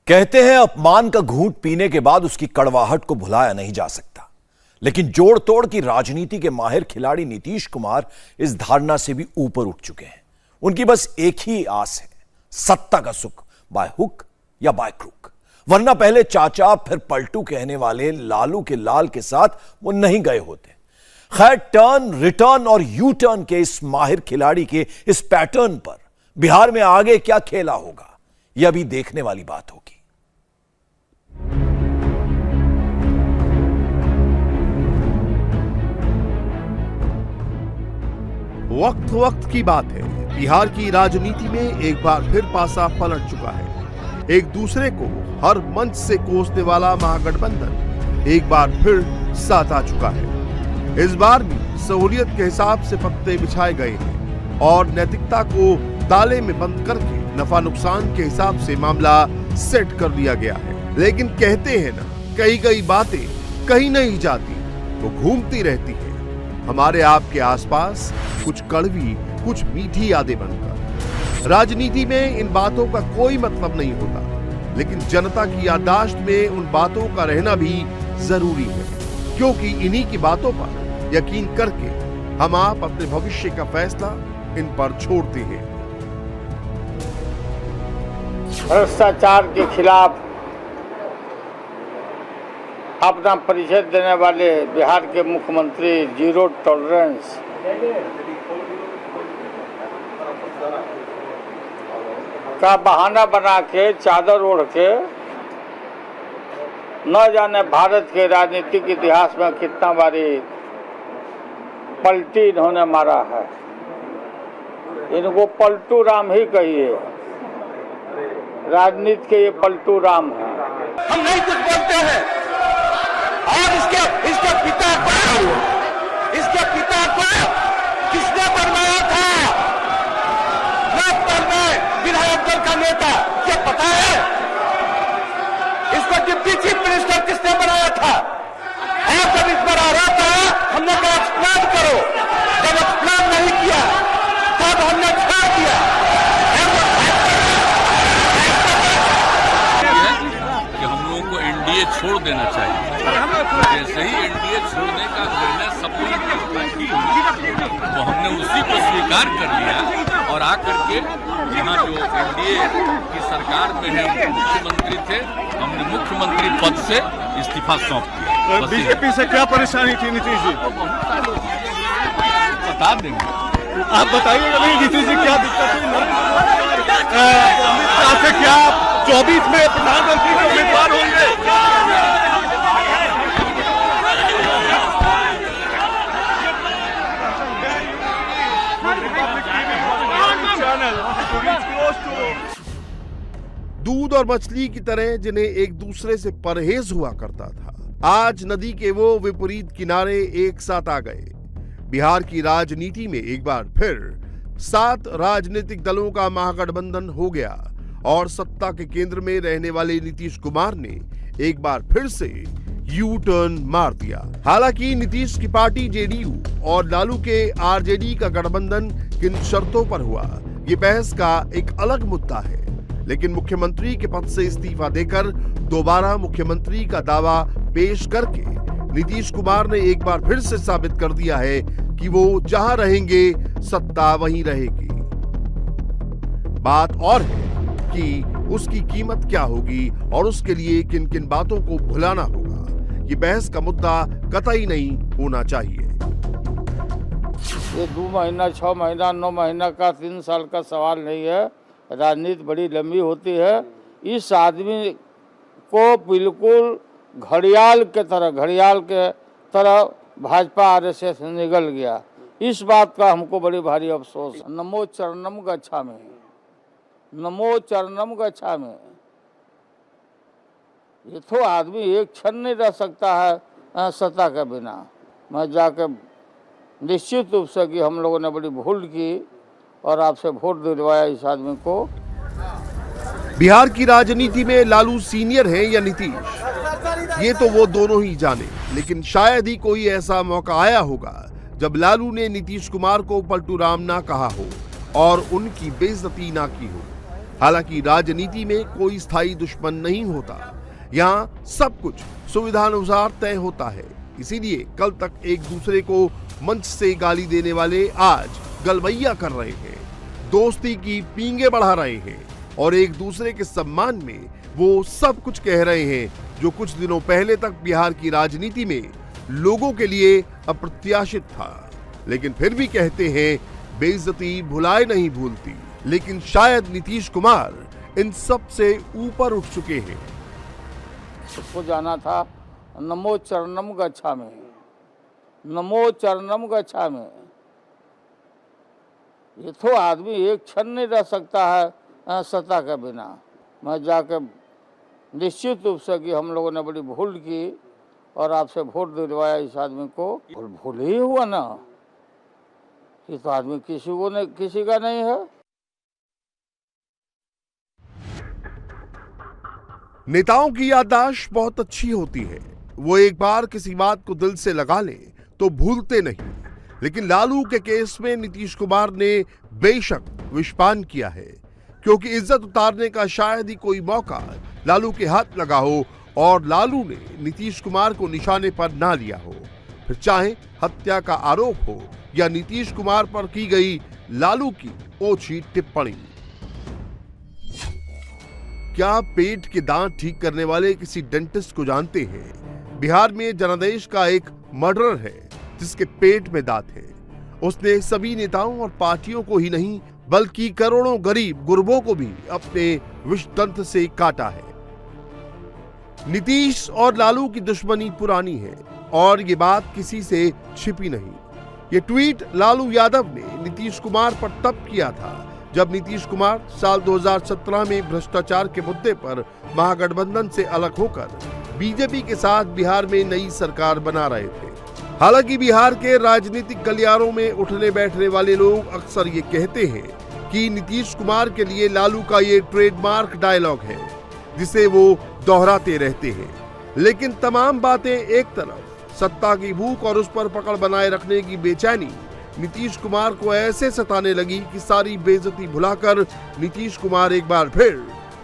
कहते हैं अपमान का घूंट पीने के बाद उसकी कड़वाहट को भुलाया नहीं जा सकता, लेकिन जोड़ तोड़ की राजनीति के माहिर खिलाड़ी नीतीश कुमार इस धारणा से भी ऊपर उठ चुके हैं। उनकी बस एक ही आस है, सत्ता का सुख, बाय हुक या बाय क्रूक। वरना पहले चाचा फिर पलटू कहने वाले लालू के लाल के साथ वो नहीं गए होते। खैर, टर्न रिटर्न और यू टर्न के इस माहिर खिलाड़ी के इस पैटर्न पर बिहार में आगे क्या खेला होगा, यह भी देखने वाली बात होगी। वक्त वक्त की बात है, बिहार की राजनीति में एक बार फिर पासा पलट चुका है। एक दूसरे को हर मंच से कोसने वाला महागठबंधन एक बार फिर साथ आ चुका है। इस बार भी सहूलियत के हिसाब से पत्ते बिछाए गए हैं और नैतिकता को ताले में बंद करके नफा नुकसान के हिसाब से मामला सेट कर दिया गया है। लेकिन कहते हैं ना, कई बातें कहीं नहीं जाती, वो घूमती रहती है हमारे आपके आसपास, कुछ कड़वी कुछ मीठी यादें बनकर। राजनीति में इन बातों का कोई मतलब नहीं होता, लेकिन जनता की याददाश्त में उन बातों का रहना भी जरूरी है, क्योंकि इन्हीं की बातों पर यकीन करके हम आप अपने भविष्य का फैसला इन पर छोड़ते हैं। भ्रष्टाचार के खिलाफ अपना परिचय देने वाले बिहार के मुख्यमंत्री जीरो टॉलरेंस का बहाना बना के, चादर ओढ़ के, न जाने भारत के राजनीतिक इतिहास में कितना बारी पलटी इन्होंने मारा है। इनको पलटू राम ही कहिए, राजनीति के ये पलटू राम है। हम नहीं कुछ बोलते हैं। और इसके पिता को किसने बनवाया था? लोकपाल में विधायक दल का नेता, क्या पता है? इसको डिप्टी चीफ मिनिस्टर किसने बनाया था? और जब इस पर आरोप आया, हमने कहा एक्सप्लेन करो। जब एक्सप्लेन नहीं किया तब हमने छोड़ दिया। कि हम लोगों को एनडीए छोड़ देना चाहिए। जैसे ही एनडीए छोड़ने का निर्णय सब लोगों ने तो हमने उसी को स्वीकार कर लिया और आकर के यहाँ जो एनडीए की सरकार में है मुख्यमंत्री थे, हमने मुख्यमंत्री पद से इस्तीफा सौंप दिया। बीजेपी से क्या परेशानी थी नीतीश जी? बता देंगे, आप बताइएगा नहीं नीतीश जी क्या दिक्कत हुई? आपसे क्या 24 में प्रधानमंत्री के उम्मीदवार होंगे? दूध और मछली की तरह जिन्हें एक दूसरे से परहेज हुआ करता था, आज नदी के वो विपरीत किनारे एक साथ आ गए। बिहार की राजनीति में एक बार फिर 7 राजनीतिक दलों का महागठबंधन हो गया और सत्ता के केंद्र में रहने वाले नीतीश कुमार ने एक बार फिर से यू टर्न मार दिया। हालांकि नीतीश की पार्टी जेडीयू और लालू के आरजेडी का गठबंधन किन शर्तों पर हुआ, ये बहस का एक अलग मुद्दा है। लेकिन मुख्यमंत्री के पद से इस्तीफा देकर दोबारा मुख्यमंत्री का दावा पेश करके नीतीश कुमार ने एक बार फिर से साबित कर दिया है कि वो जहां रहेंगे सत्ता वहीं रहेगी। बात और है कि उसकी कीमत क्या होगी और उसके लिए किन किन बातों को भुलाना होगा, ये बहस का मुद्दा कतई नहीं होना चाहिए। ये 2 महीना, 6 महीना, 9 महीना का, 3 साल का सवाल नहीं है। राजनीति बड़ी लंबी होती है। इस आदमी को बिल्कुल घड़ियाल के तरह भाजपा आरएसएस निगल गया। इस बात का हमको बड़ी भारी अफसोस है। नमो चरणम गच्छामि, नमो चरणम गच्छामि। ये तो आदमी एक क्षण नहीं रह सकता है सत्ता के बिना। मैं जाके निश्चित रूप से कि हम लोगों ने बड़ी भूल की और आपसे वोट दिलवाया इस आदमी को। बिहार की राजनीति में लालू सीनियर है या नीतीश, ये तो वो दोनों ही जाने। लेकिन शायद ही कोई ऐसा मौका आया होगा जब लालू ने नीतीश कुमार को पलटू राम ना कहा हो और उनकी बेइज्जती ना की हो। हालांकि राजनीति में कोई स्थायी दुश्मन नहीं होता, यहाँ सब कुछ सुविधानुसार तय होता है। इसीलिए कल तक एक दूसरे को मंच से गाली देने वाले आज गलवैया कर रहे हैं, दोस्ती की पींगे बढ़ा रहे हैं और एक दूसरे के सम्मान में वो सब कुछ कह रहे हैं जो कुछ दिनों पहले तक बिहार की राजनीति में लोगों के लिए अप्रत्याशित था। लेकिन फिर भी कहते हैं बेइज्जती भुलाए नहीं भूलती, लेकिन शायद नीतीश कुमार इन सब से ऊपर उठ चुके हैं। उसको जाना था नमो चरणम गच्छामि, नमो चरणम गच्छामि। ये तो आदमी एक क्षण नहीं रह सकता है सत्ता के बिना। मैं जाके निश्चित रूप से कि हम लोगों ने बड़ी भूल की और आपसे वोट दिलवाया इस आदमी को। भूल ही हुआ ना, ये तो आदमी किसी का नहीं है। नेताओं की याददाश्त बहुत अच्छी होती है, वो एक बार किसी बात को दिल से लगा लें तो भूलते नहीं। लेकिन लालू के केस में नीतीश कुमार ने बेशक विषपान किया है, क्योंकि इज्जत उतारने का शायद ही कोई मौका लालू के हाथ लगा हो और लालू ने नीतीश कुमार को निशाने पर ना लिया हो, फिर चाहे हत्या का आरोप हो या नीतीश कुमार पर की गई लालू की ओछी टिप्पणी। क्या पेट के दांत ठीक करने वाले किसी डेंटिस्ट को जानते हैं? बिहार में जनादेश का एक मर्डरर है जिसके पेट में दांत है। उसने सभी नेताओं और पार्टियों को ही नहीं बल्कि करोड़ों गरीब गुरबों को भी अपने विषदंत से काटा है। नीतीश और लालू की दुश्मनी पुरानी है और ये बात किसी से छिपी नहीं। ये ट्वीट लालू यादव ने नीतीश कुमार पर तब किया था जब नीतीश कुमार साल 2017 में भ्रष्टाचार के मुद्दे पर महागठबंधन से अलग होकर बीजेपी के साथ बिहार में नई सरकार बना रहे थे। हालांकि बिहार के राजनीतिक गलियारों में उठने बैठने वाले लोग अक्सर ये कहते हैं कि नीतीश कुमार के लिए लालू का ये ट्रेडमार्क डायलॉग है जिसे वो दोहराते रहते हैं। लेकिन तमाम बातें एक तरफ, सत्ता की भूख और उस पर पकड़ बनाए रखने की बेचैनी नीतीश कुमार को ऐसे सताने लगी कि सारी बेइज्जती भुलाकर नीतीश कुमार एक बार फिर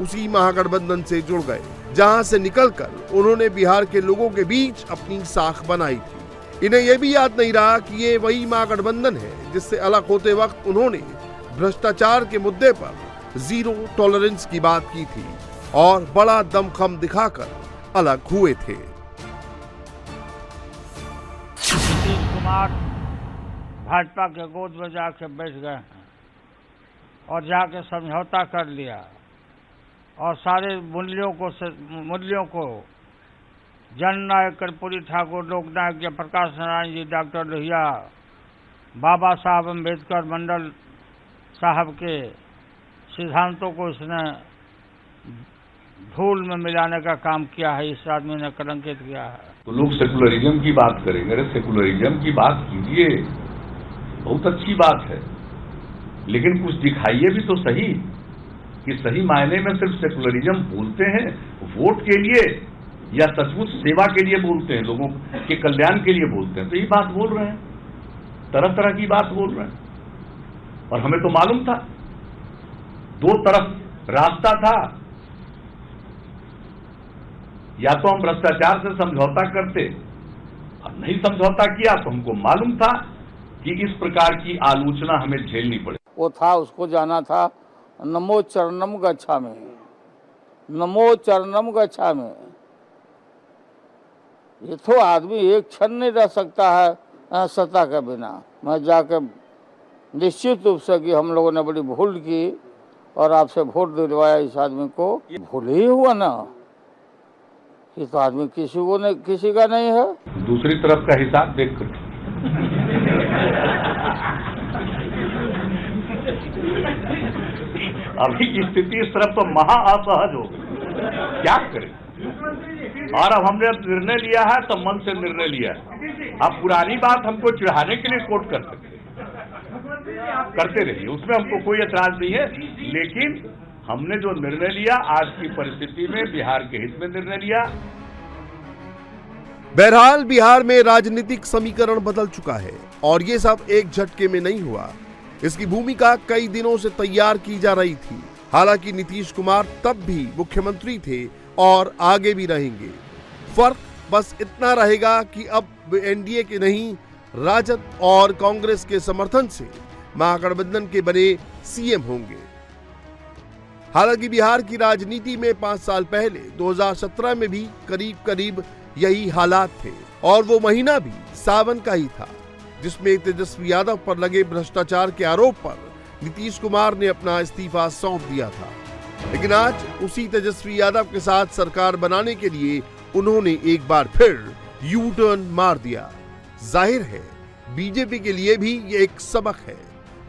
उसी महागठबंधन से जुड़ गए जहां से निकलकर उन्होंने बिहार के लोगों के बीच अपनी साख बनाई थी। इन्हें यह भी याद नहीं रहा कि ये वही महागठबंधन है जिससे अलग होते वक्त उन्होंने भ्रष्टाचार के मुद्दे पर जीरो टॉलरेंस की बात की थी और बड़ा दमखम दिखाकर अलग हुए थे। नीतीश कुमार भाजपा के गोद में जाके बैठ गए हैं और जाके समझौता कर लिया और सारे मूल्यों को जननायक कर्पूरी ठाकुर, लोकनायक जयप्रकाश नारायण जी, डॉक्टर लोहिया, बाबा साहब अम्बेडकर, मंडल साहब के सिद्धांतों को इसने धूल में मिलाने का काम किया है। इस आदमी ने कलंकित किया है। तो लोग सेकुलरिज्म की बात करेंगे, अरे सेकुलरिज्म की बात कीजिए, बहुत अच्छी बात है, लेकिन कुछ दिखाइए भी तो सही कि सही मायने में सिर्फ सेकुलरिज्म बोलते हैं वोट के लिए या सचमुच सेवा के लिए बोलते हैं, लोगों के कल्याण के लिए बोलते हैं। तो ये बात बोल रहे हैं, तरह तरह की बात बोल रहे हैं और हमें तो मालूम था दो तरफ रास्ता था, या तो हम भ्रष्टाचार से समझौता करते और नहीं समझौता किया तो हमको मालूम था कि इस प्रकार की आलोचना हमें झेलनी पड़े। वो था, उसको जाना था नमो चरणम गच्छामि, नमो चरणम गच्छामि। ये तो आदमी एक क्षण नहीं रह सकता है सत्ता के बिना। मैं जाके निश्चित रूप से कि हम लोगों ने बड़ी भूल की और आपसे वोट दिलवाया इस आदमी को। भूल ही हुआ ना, ये तो आदमी किसी का नहीं है। दूसरी तरफ का हिसाब देख कर अभी की स्थिति इस तरफ तो महा असहज हो गई, क्या करें। और अब हमने निर्णय लिया है तो मन से निर्णय लिया है। अब पुरानी बात हमको चिढ़ाने के लिए कोट कर सकते, करते रहिए, उसमें हमको कोई ऐतराज नहीं है, लेकिन हमने जो निर्णय लिया आज की परिस्थिति में बिहार के हित में निर्णय लिया। बहरहाल बिहार में राजनीतिक समीकरण बदल चुका है और ये सब एक झटके में नहीं हुआ। इसकी भूमिका कई दिनों से तैयार की जा रही थी हालांकि नीतीश कुमार तब भी मुख्यमंत्री थे और आगे भी रहेंगे। फर्क बस इतना रहेगा कि अब एनडीए के नहीं, राजद और कांग्रेस के समर्थन से महागठबंधन के बने सीएम होंगे। हालांकि बिहार की राजनीति में 5 साल पहले 2017 में भी करीब करीब यही हालात थे और वो महीना भी सावन का ही था, जिसमें तेजस्वी यादव पर लगे भ्रष्टाचार के आरोप पर नीतीश कुमार ने अपना इस्तीफा सौंप दिया था। लेकिन आज उसी तेजस्वी यादव के साथ सरकार बनाने के लिए उन्होंने एक बार फिर यू टर्न मार दिया। जाहिर है बीजेपी के लिए भी ये एक सबक है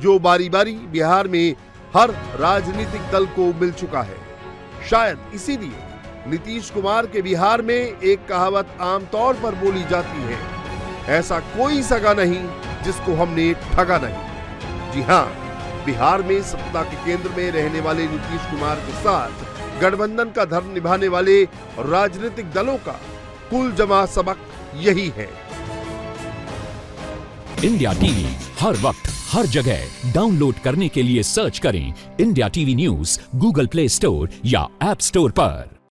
जो बारी बारी बिहार में हर राजनीतिक दल को मिल चुका है। शायद इसीलिए नीतीश कुमार के बिहार में एक कहावत आमतौर पर बोली जाती है, ऐसा कोई सगा नहीं जिसको हमने ठगा नहीं। जी हाँ, बिहार में सत्ता के केंद्र में रहने वाले नीतीश कुमार के साथ गठबंधन का धर्म निभाने वाले राजनीतिक दलों का कुल जमा सबक यही है। इंडिया टीवी हर वक्त हर जगह डाउनलोड करने के लिए सर्च करें India TV news Google play store या ऐप स्टोर पर।